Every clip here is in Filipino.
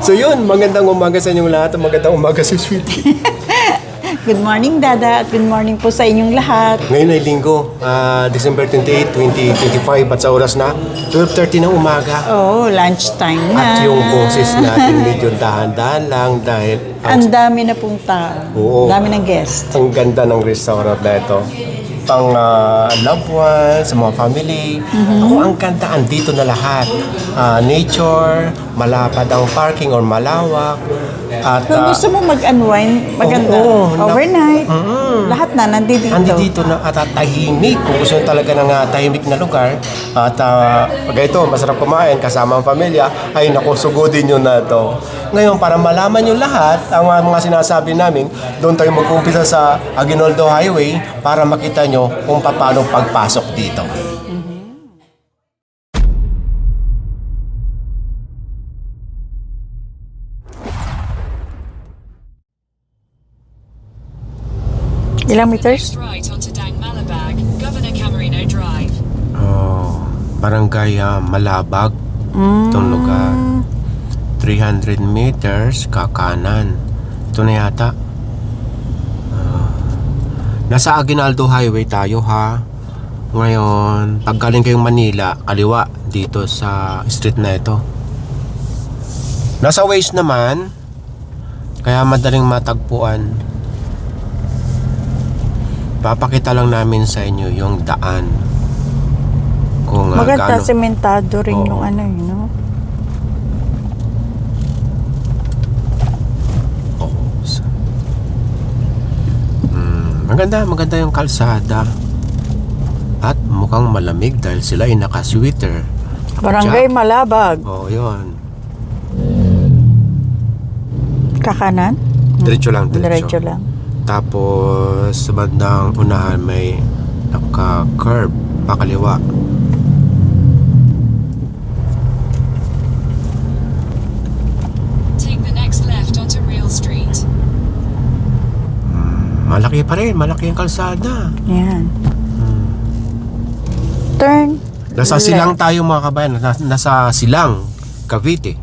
So yun, magandang umaga sa inyong lahat. Magandang umaga sa Sweetie. Good morning, Dada. Good morning po sa inyong lahat. Ngayon ay linggo, December 28, 2025 at sa oras na 12:30 ng umaga. Oh, lunchtime At na. yung boses natin medyo dahan-dahan lang dahil Ang dami na pong tao. Oo. Dami ng guest. ang ganda ng restaurant na ito. Pang loved ones, sa mga family. Ako, ang ganda, andito na lahat. Nature, malapad ang parking or malawak. At Kung gusto mo mag-unwind, maganda. Oo, Overnight. Lahat na nandito. andito na at tahimik. Kung gusto nyo talaga ng tahimik na lugar at pag ito, masarap kumain kasama ang pamilya, ay naku, sugudin nyo na ito. Ngayon, para malaman nyo lahat ang mga sinasabi namin, doon tayo mag-umpisa sa Aguinaldo Highway para makita nyo kung paano pagpasok dito. Ilang meters? Next right onto Dang Malabag, Governor Camerino Drive. Oh, barangay Malabag, itong lugar. 300 meters kakanan. Ito na yata. Nasa Aguinaldo Highway tayo ha. Ngayon, pag galing kayong Manila, kaliwa dito sa street na ito. Nasa Waze naman, kaya madaling matagpuan. Papakita lang namin sa inyo yung daan. Kung Maganda, gaano. sementado rin Oo. yung ano yun, no? Maganda yung kalsada. At mukhang malamig dahil sila ay naka-sweater. Barangay Malabag. Oo, yun. Kakanan? Diretso lang, Diretso lang. Tapos sa bandang unahan may naka-curve pakaliwa. Take the next left onto Real Street. Malaki pa rin, malaki ang kalsada. Yan. Turn. Nasa left. Silang tayo mga kabayan, nasa Silang, Cavite.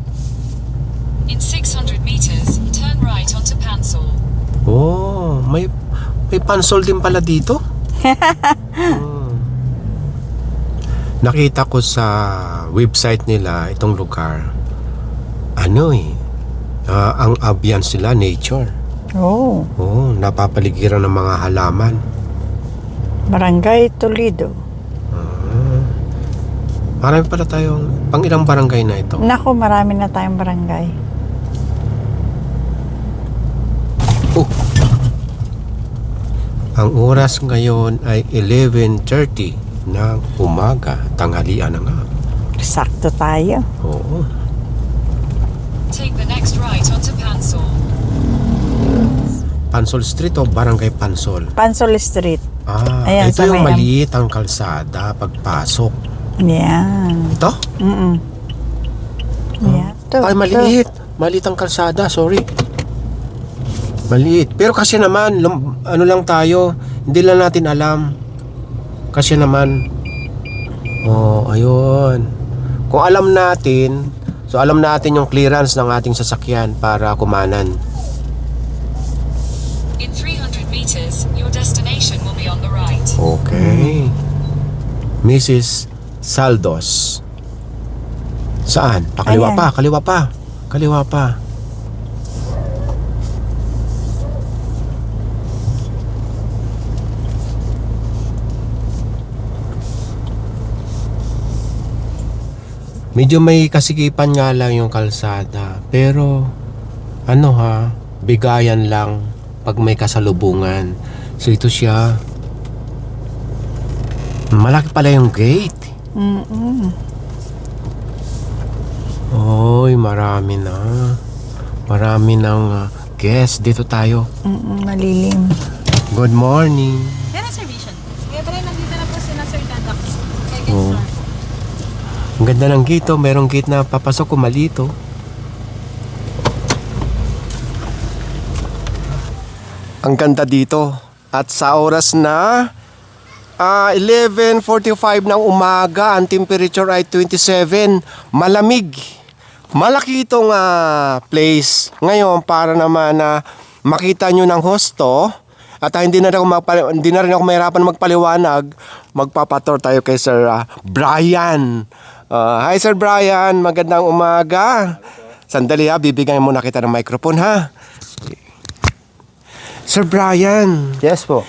In 600 meters, turn right onto Pansol. Oh, may pansol din pala dito. Nakita ko sa website nila itong lugar. Ano ang ambience nila, nature. Oh, Oh, napapaligiran ng mga halaman. Barangay Toledo. Marami pala tayong, pang ilang barangay na ito? Nako, marami na tayong barangay. Oh. Ang oras ngayon ay 11:30 ng umaga. Tanghalian na nga. Sakto tayo. Oo. Take the next right onto Pansol. Pansol Street o Barangay Pansol? Pansol Street. Ayan, Ito sa yung may- maliit ang kalsada pagpasok. Yan. Ito? Yan. Ay, maliit. Maliit ang kalsada, sorry. Maliit. Pero kasi naman, ano lang tayo, hindi lang natin alam. Kasi naman, oh, ayun. Kung alam natin, so alam natin yung clearance ng ating sasakyan para kumanan. In 300 meters, your destination will be on the right. Okay. Mrs. Saldos. Saan? Pakaliwa Ayan. pa, kaliwa pa. Kaliwa pa. Medyo may kasikipan nga lang yung kalsada. Pero, ano ha, bigayan lang pag may kasalubungan. So ito siya. Malaki pala yung gate. Oy, marami na. Marami ng guests. Dito tayo. Malilim. Good morning. Yan ang servisyon. Kaya pala nandito na po si na Sir Dadak. Second Oh. floor. Ang ganda ng gate, oh. Merong gate na papasok ko malito. Ang ganda dito. At sa oras na 11:45 ng umaga, ang temperature ay 27. Malamig. Malaki itong place. Ngayon, para naman na makita nyo ng husto, at hindi na rin ako mahirapan magpaliwanag, magpapator tayo kay Sir Brian. Hi Sir Brian, magandang umaga. Sandali bibigyan muna kita ng microphone ha. Sir Brian, Yes po.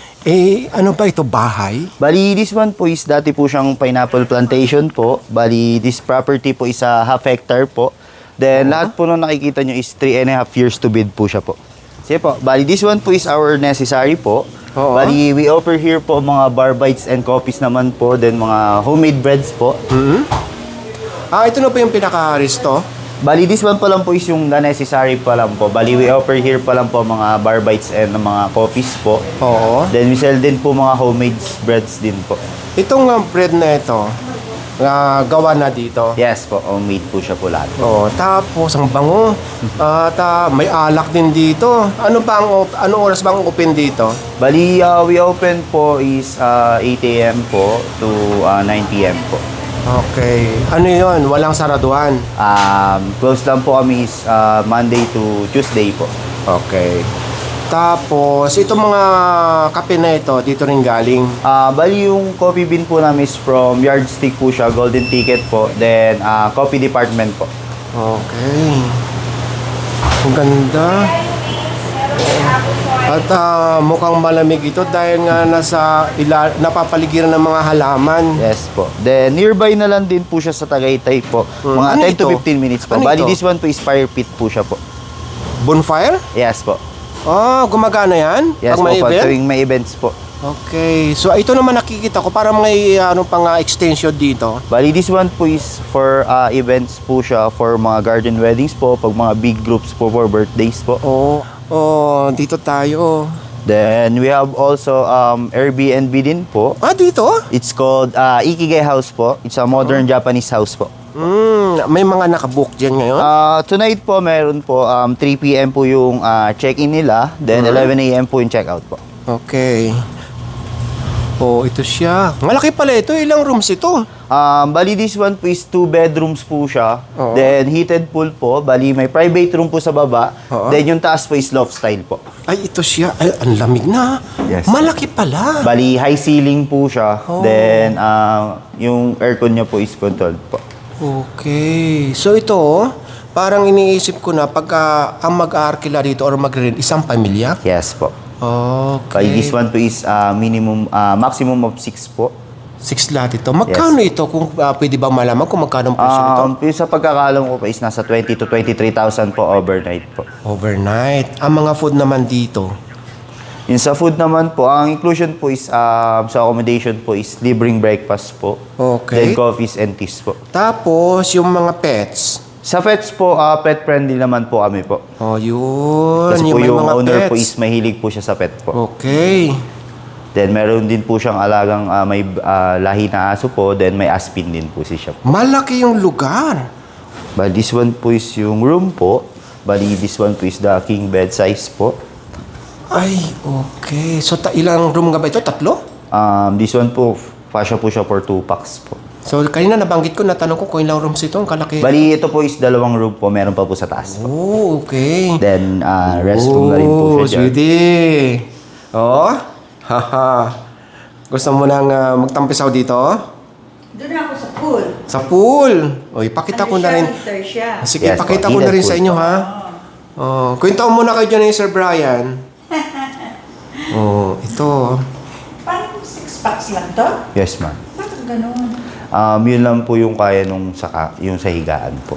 ano ba ito, bahay? Bali, this one po is dati po siyang pineapple plantation po. Bali, this property po is a half hectare po. Then, lahat po nung nakikita nyo is 3.5 years to bid po siya po. Sige po, bali, this one po is our necessary po. Oo. Bali, we offer here po mga bar bites and coffees naman po. Then, mga homemade breads po. Ito na po yung pinaka-risto. Bali, this one pa lang po is yung the necessary pa lang po. Bali, we offer here pa lang po mga bar bites and mga coffees po. Oo. Then, we sell din po mga homemade breads din po. Itong bread na ito, gawa na dito. Yes po, homemade po siya po lahat. Oh, tapos ang bango. At may alak din dito. Ano oras bang open dito? Bali, we open po is 8 a.m. po to 9 p.m. po. Okay. Ano 'yon? Walang saraduhan. Close lang po kami is Monday to Tuesday po. Okay. Tapos itong mga kape na ito dito rin galing. Bali, yung coffee bean po namin is from Yardstick po siya, golden ticket po. Then, coffee department po. Okay. Ang ganda. At mukhang malamig ito dahil nga napapaligiran ng mga halaman. Yes po. Then, nearby na lang din po siya sa Tagaytay po. Mga Ano 10 to ito? 15 minutes po. Ano Bali, ito? this one po is fire pit po siya po. Bonfire? Yes po. Gumagana yan? Yes Pag po, may pag event? tuwing may events po. Okay. So ito naman nakikita ko parang may pang extension dito. Bali, this one po is for events po siya, for mga garden weddings po, pag mga big groups po for birthdays po. Dito tayo. Then, we have also Airbnb din po. Dito? It's called Ikigai House po. It's a modern Japanese house po. May mga nakabook dyan ngayon? Tonight po, meron po 3 p.m. po yung check-in nila. Then, 11 a.m. po yung check-out po. Okay. Ito siya. Malaki pala ito. Ilang rooms ito? Bali, this one po is 2 bedrooms po siya. Oo. Then, heated pool po. Bali, may private room po sa baba. Oo. Then, yung taas po is loft style po. Ay, ito siya. Ay, ang lamig na. Yes. Malaki pala. Bali, high ceiling po siya. Oh. Then, yung aircon niya po is controlled po. Okay. So ito, parang iniisip ko na pagka ang mag-aarkila dito or mag-rent, isang pamilya. Yes po. Okay. Bali, this one po is maximum of 6 po. 6 lot ito. Magkano ito? Kung pwede ba malaman kung magkano ang presyo nito? Yung sa pagkakalam ko po is nasa 20 to 23,000 po overnight po. Overnight. Ang mga food naman dito. Yung sa food naman po, ang inclusion po is sa accommodation po is libreng breakfast po. Okay. Then coffees and teas po. Tapos, yung mga pets. Sa pets po, pet friendly naman po kami po. Yun. Kasi po may yung mga owner pets. po is mahilig po siya sa pet po. Okay. Then meron din po siyang alagang may lahi na aso po. Then may aspin din po siya. Malaki yung lugar. But this one po is yung room po. Bali, this one po is the king bed size po. Ay, okay. So, ilang room nga ba ito? 3? This one po, fasya po siya for 2 packs po. So, kanina nabanggit ko, natanong ko kung ilang rooms ito. Ang kalaki. Bali, ito po is 2 room po. Meron pa po sa taas po. Okay. Then, restroom na rin po siya dyan. Sweetie. Haha. Gusto mo nang magtampisaw dito? Doon ako sa pool. Sa pool. Ipakita ko na rin. Siya. Sige, Yes, pakita po. ko na rin Heated sa inyo, ha? Kwento muna kayo dyan ni Sir Brian. Ito. Parang 6 packs lang to? Yes, ma'am. Bakit ganun? Yun lang po yung kaya yung sa higaan po.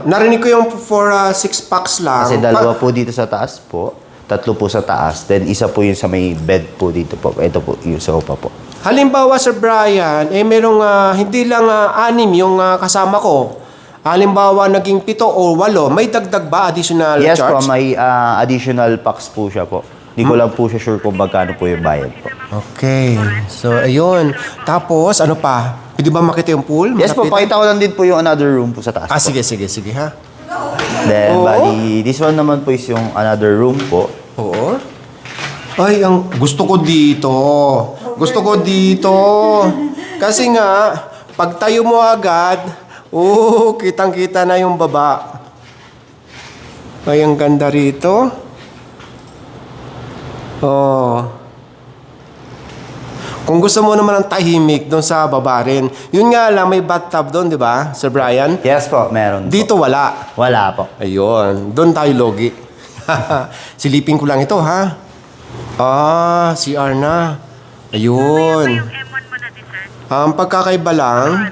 Narinig ko yung for 6 packs lang. Kasi 2 po dito sa taas po. 3 po sa taas. Then, isa po yung sa may bed po dito po. Ito po yung sofa po. Halimbawa, Sir Brian, merong hindi lang 6 yung kasama ko. Halimbawa, naging 7 o 8, may dagdag ba additional Yes charge? po, may additional packs po siya po. Hindi ko lang po siya sure kung magkano po yung bayad po. Okay. So, ayun. Tapos, ano pa? Pwede ba makita yung pool? Yes po, Malapitan? pakita ko lang din po yung another room po sa taas po. Sige, ha? Then, Oo. bali, this one naman po is yung another room po. Oo. Ay, gusto ko dito. Gusto ko dito. Kasi nga, pag tayo mo agad, Oo, kitang-kita na yung baba. Ay, ang ganda rito. Oh. Kung gusto mo naman ng tahimik doon sa baba rin. Yun nga lang, may bathtub doon, di ba, Sir Brian? Yes po, meron po. Dito wala. Wala po. Ayun, doon tayo logi. Silipin ko lang ito, ha? Ah, CR na. Ayun. Ang pagkakaiba lang,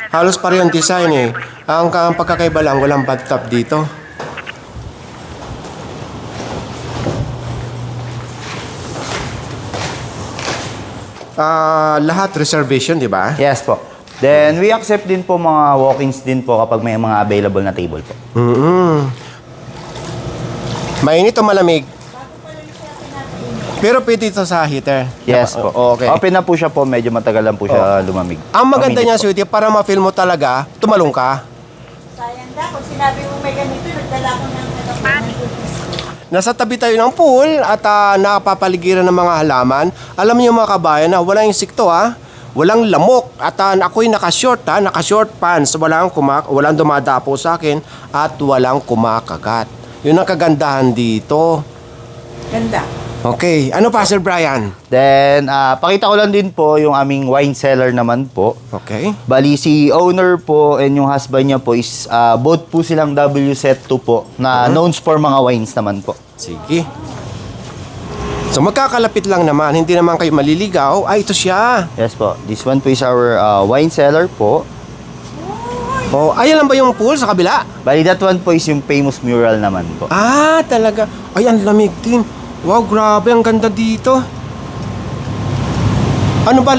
halos pareho ang design eh. Ang pagkakaiba lang, walang bathtub dito. Lahat reservation, di ba? Yes po. Then, we accept din po mga walk-ins din po kapag may mga available na table po. Mainit o malamig? Pero pwede ito sa heater. Yes po. Okay. Open na po siya po, medyo matagal lang po siya lumamig. Ang maganda niya, Paminit po. sweetie, para ma-feel mo talaga, tumalong ka. Sayang da, kung sinabi mo may ganito, nagdala ko ng Nasa tabi tayo ng pool at nakapapaligiran ng mga halaman. Alam niyo mga kabayan na walang insekto walang lamok at ako'y naka-short naka-short pants, walang dumadapo sa akin at walang kumakagat. Yun ang kagandahan dito. Ganda. Okay, ano pa Sir Brian? Then, pakita ko lang din po yung aming wine cellar naman po. Okay. Bali, si owner po and yung husband niya po is both po silang WZ2 po na known for mga wines naman po. Sige. So magkakalapit lang naman, hindi naman kayo maliligaw. Ito siya. Yes po. This one po is our wine cellar po. Oh, ayan lang ba yung pool sa kabila? Bali, that one po is yung famous mural naman po. Talaga. Ay, ang lamig din. Wow, grabe, ang ganda dito. Ano ba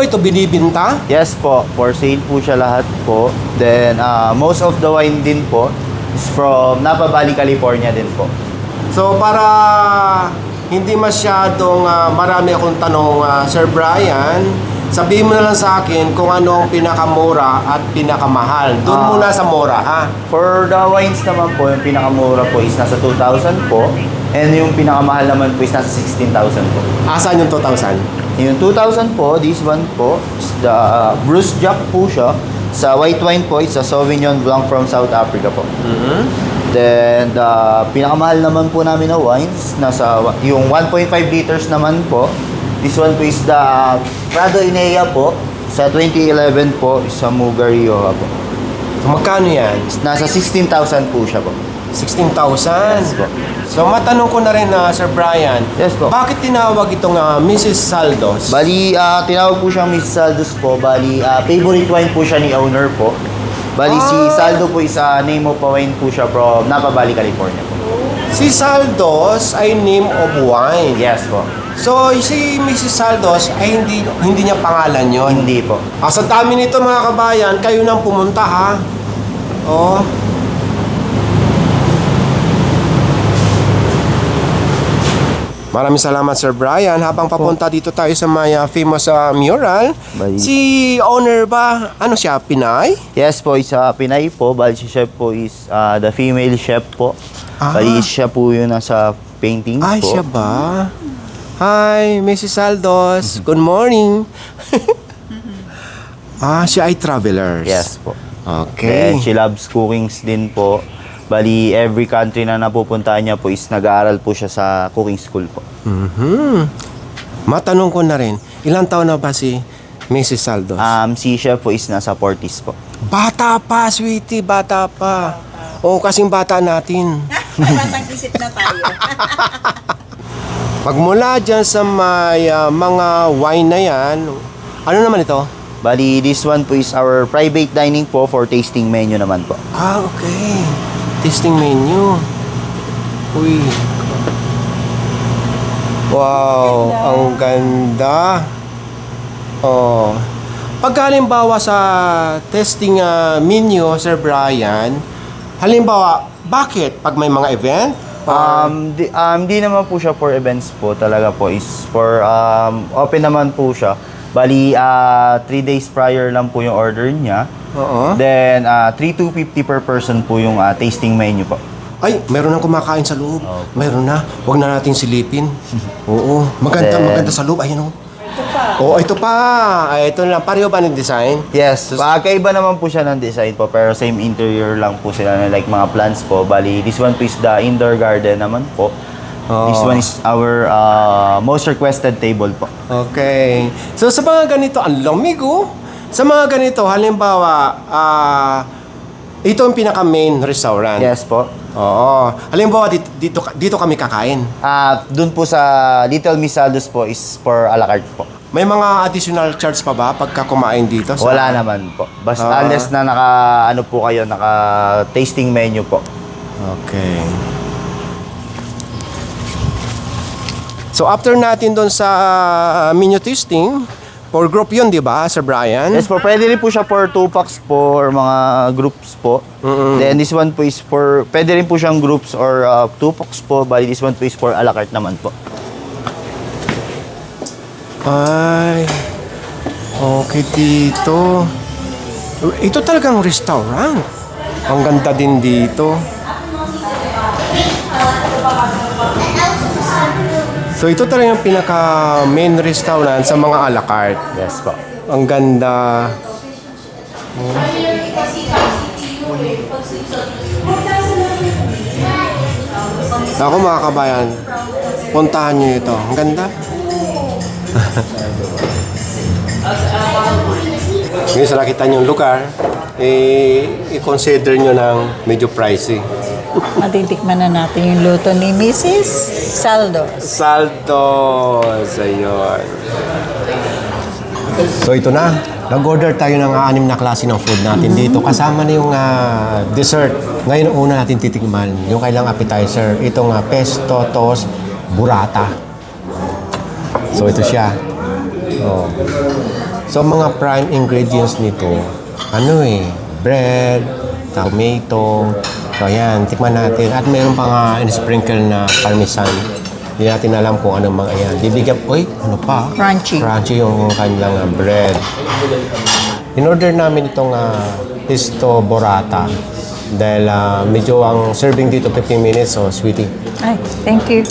ito, binibinta? Yes po, for sale po siya lahat po. Then, most of the wine din po is from Napa Valley, California din po. So, para hindi masyadong marami akong tanong, Sir Brian, sabihin mo na lang sa akin kung ano ang pinakamura at pinakamahal. Doon muna sa mura, ha? For the wines naman po, yung pinakamura po is nasa 2,000 po. And yung pinakamahal naman po is nasa 16,000 po. Asan yung 2,000? Yung 2,000 po, this one po, is the Bruce Jack po siya. Sa white wine po, it's a Sauvignon Blanc from South Africa po. Then, the pinakamahal naman po namin na wines, nasa yung 1.5 liters naman po. This one po is the Prado Inea po. Sa 2011 po, is sa Muga Rioja po. Magkano yan? Nasa 16,000 po siya po. 16,000? Yes po. So, matanong ko na rin, Sir Brian. Yes po. Bakit tinawag itong Mrs. Saldos? Bali, tinawag po siyang Miss Saldos po. Bali, favorite wine po siya ni owner po. Bali, si Saldo po is name of a wine po siya from Napa Valley, California po. Si Saldos ay name of wine. Yes po. So, si Mrs. Saldos ay hindi niya pangalan yon. Hindi po. Sa dami nito mga kabayan, kayo nang pumunta ha. Oh. Maraming salamat Sir Brian. Habang papunta dito tayo sa may famous mural, Bali. si owner ba, ano siya, Pinay? Yes po, isa Pinay po. Bali, si chef po is the female chef po. Ah. Bali, siya po yung nasa painting Ay, po. siya ba? Hi, Mrs. Saldos. Good morning. Siya ay travelers. Yes po. Okay. Then, she loves cookings din po. Bali, every country na napupuntahan niya po is nag-aaral po siya sa cooking school po. Matanong ko na rin, ilang taon na ba si Mrs. Saldos? Si chef po is nasa 40s po. Bata pa, sweetie, bata pa. Oo, kasing bata natin. Batang isip na tayo. Pagmula dyan sa may mga wine na yan, ano naman ito? Bali, this one po is our private dining po for tasting menu naman po. Okay. Tasting menu. Uy. Wow, ang ganda. Oh. Pag halimbawa sa testing menu, Sir Brian, halimbawa, bakit? Pag may mga event? Di naman po siya for events po. Talaga po is for open naman po siya. Bali, 3 days prior lang po yung order niya. Oo. Then, 3,250 per person po yung tasting menu po. Ay, meron nang kumakain sa loob. Meron na. Huwag na nating silipin. Oo. Maganda, Then- maganda sa loob. Ayun o. Oh, ito pa. Ay, ito na lang. Pareho ba ng design? Yes, kaiba naman po siya ng design po, pero same interior lang po sila na like mga plants po. Bali, this one po is the indoor garden naman po. This one is our most requested table po. Okay. So, sa mga ganito, ang lamig, oh. Sa mga ganito, halimbawa, ito ang pinaka-main restaurant. Yes po. Oo. Halimbawa, dito kami kakain. Doon po sa Little Miss Aldos po is for a la carte po. May mga additional charge pa ba pagka kumain dito? Wala naman po. Basta unless na naka tasting menu po. Okay. So after natin doon sa menu tasting, for group yun, di ba, Sir Brian? Yes po, pwede rin po siya for 2 packs po or mga groups po. Then this one po is for, pwede rin po siyang groups or 2 packs po. Bali this one po is for a la carte naman po. Ay, okay dito. Ito talagang restaurant. Ang ganda din dito. So ito talagang pinaka main restaurant sa mga a la carte. Yes po. Ang ganda. Ako mga kabayan, puntahan nyo ito. Ang ganda. Ngayon sa nakita nyo yung lugar, i-consider nyo ng medyo pricey. Matitikman na natin yung luto ni Mrs. Saldo. Saltos! Ayun. So ito na. Nag-order tayo ng 6 na klase ng food natin dito. Kasama na yung dessert. Ngayon una natin titikman yung kailang appetizer. Itong pesto, toast, burrata. So ito siya. Oh. So mga prime ingredients nito, bread, tomato. So ayan, tikman natin. At mayroon pa nga in-sprinkle na parmesan. Hindi natin alam kung ano mga yan. Bibigyan, ano pa? Crunchy. Crunchy yung kanilang bread. In-order namin itong pesto burrata. Dahil medyo ang serving dito 15 minutes, so sweetie. Ay, thank you.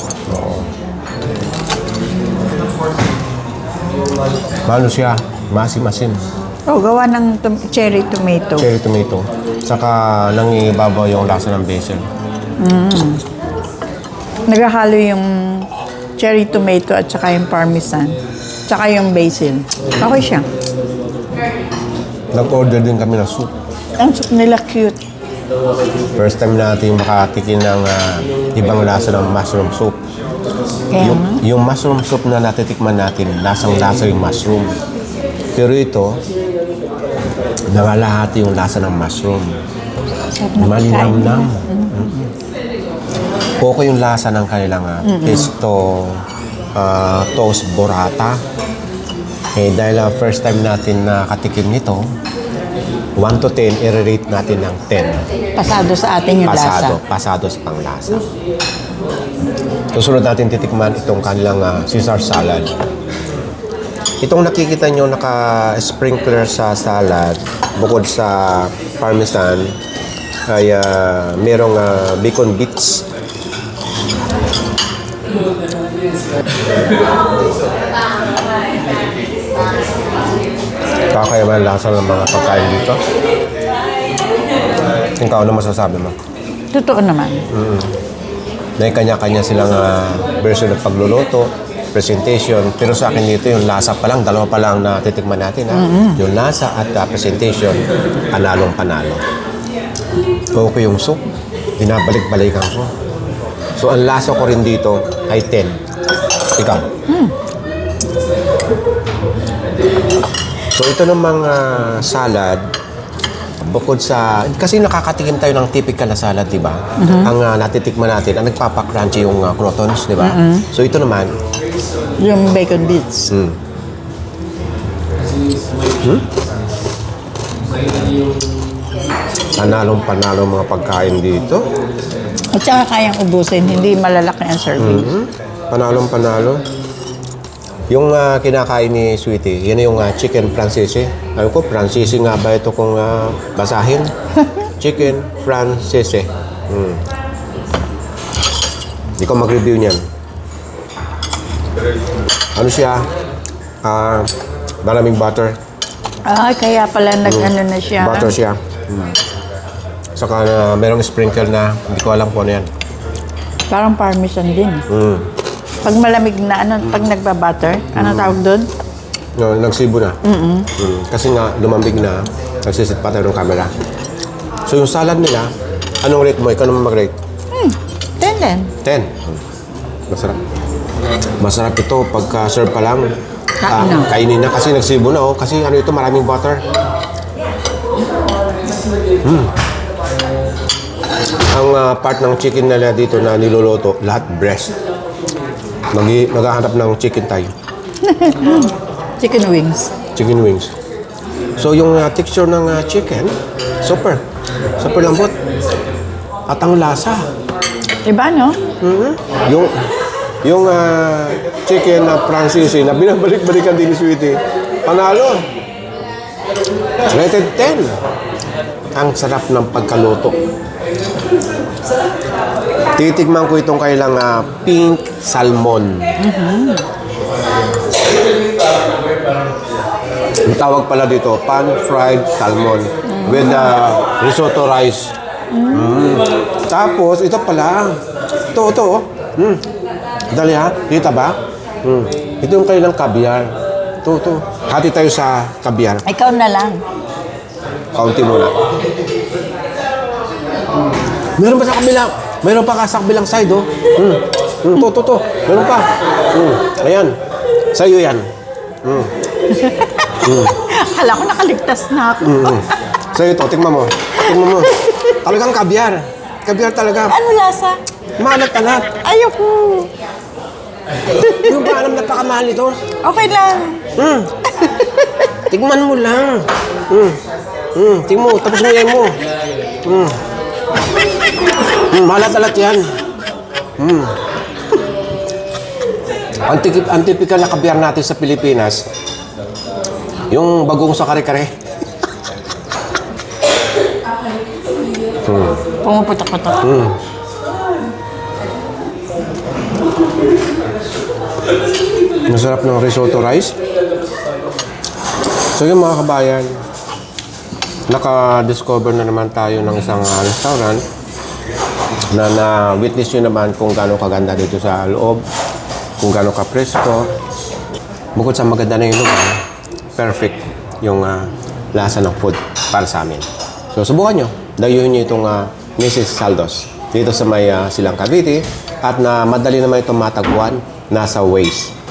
Ano siya? Masim-masim. Oh, gawa ng cherry tomato. Cherry tomato. Saka nangibabaw yung lasa ng basil. Naghahalo yung cherry tomato at saka yung parmesan. Tsaka yung basil. Okay siya. Nag-order din kami ng soup. Ang soup nila cute. First time natin makatikin ng ibang lasa ng mushroom soup. Kaya Yung mushroom soup na natitikman natin, lasang-lasa yung mushroom. Pero ito, nakalahati yung lasa ng mushroom. Malinamnam. Okay yung lasa ng kanilang pesto, toast burrata. Dahil first time natin nakatikim nito, 1 to 10, i-rate natin ng 10. pasado sa atin yung lasa. Pasado sa panglasa. Susunod natin titikman itong kanilang Caesar salad. Itong nakikita nyo naka-sprinkler sa salad, bukod sa parmesan, ay merong bacon bits. Kakaiba ang lasa ng mga pagkain dito. Ikaw, ano masasabi mo? Totoo naman. May kanya-kanya silang version ng pagluluto, presentation. Pero sa akin dito, yung lasa pa lang, dalawa pa lang na titikman natin. Yung lasa at presentation, panalong-panalo. Okay yung soup, binabalik-balikan ko. So, ang lasa ko rin dito ay 10. Ikaw? So, ito namang salad, bukod sa... Kasi nakakatikim tayo ng typical na salad, di ba? Ang natitikman natin, ang nagpapakrunchy yung croutons, di ba? So, ito naman... Yung bacon bits. Panalong-panalo mga pagkain dito. At saka kayang ubusin, hindi malalaki ang serving. Panalong-panalo. Yung kinakain ni Sweetie, yan yung chicken francese. Ayun ko, francese nga ba ito kung basahin? Chicken francese. Hindi ko mag-review niyan. Ano siya? Maraming butter. Ah, kaya pala nag-ano na siya. Butter siya. Saka merong sprinkle na, hindi ko alam kung ano yan. Parang parmesan din. Pag malamig na, pag nagba-butter, ano tawag doon? No, nagsibo na. Kasi nga, lumambig na, nagsisit pa tayo ng camera. So yung salad nila, anong rate mo? Ikaw naman mag-rate? 10 din. 10. Masarap. Masarap ito pagka-serve pa lang. Kainin na kasi nagsibo na oh. Kasi ano ito, maraming butter. Ang part ng chicken nila dito na niluluto, lahat breast. Maghahanap ng chicken tayo. Chicken wings. Chicken wings. So yung texture ng chicken, super. Super lambot. At ang lasa. Diba, no? Yung chicken na Francisi na binabalik-balikan din ni Sweetie, panalo. Rated 10. Ang sarap ng pagkaluto. Titikman ko itong kailang pink salmon. Ang tawag pala dito, pan-fried salmon with risotto rice. Tapos, ito pala. Ito. Oh. Dali ha, kita ba? Ito yung kailang caviar. Ito. Hati tayo sa caviar. Ikaw na lang. Kaunti muna. Meron pa sa kabila. Meron pa sa kabilang side, oh. To. Meron pa. Ayan. Sa'yo yan. Akala ko nakaligtas na ako. Sa'yo to. Tingnan mo. Talagang caviar. Caviar talaga. Ano lasa? Malat-alat. Ayoko. Yung ba alam napakamahal ito? Okay lang. Tingnan mo lang. Tingnan mo. Tapos mo yan mo. Malat-alat yan. Ang typical na kabiyak natin sa Pilipinas, yung bagong sa kare-kare. Pumuputok-putok. Masarap ng risotto rice. So yung mga kabayan, naka-discover na naman tayo ng isang restaurant na na-witness nyo naman kung gaano kaganda dito sa loob, kung gaano ka-presko. Bukod sa maganda na yung lugar, perfect yung lasa ng food para sa amin. So subukan nyo, dayuhin nyo itong Mrs. Saldos dito sa may Silang Cavite at na madali naman itong matagpuan nasa Waze.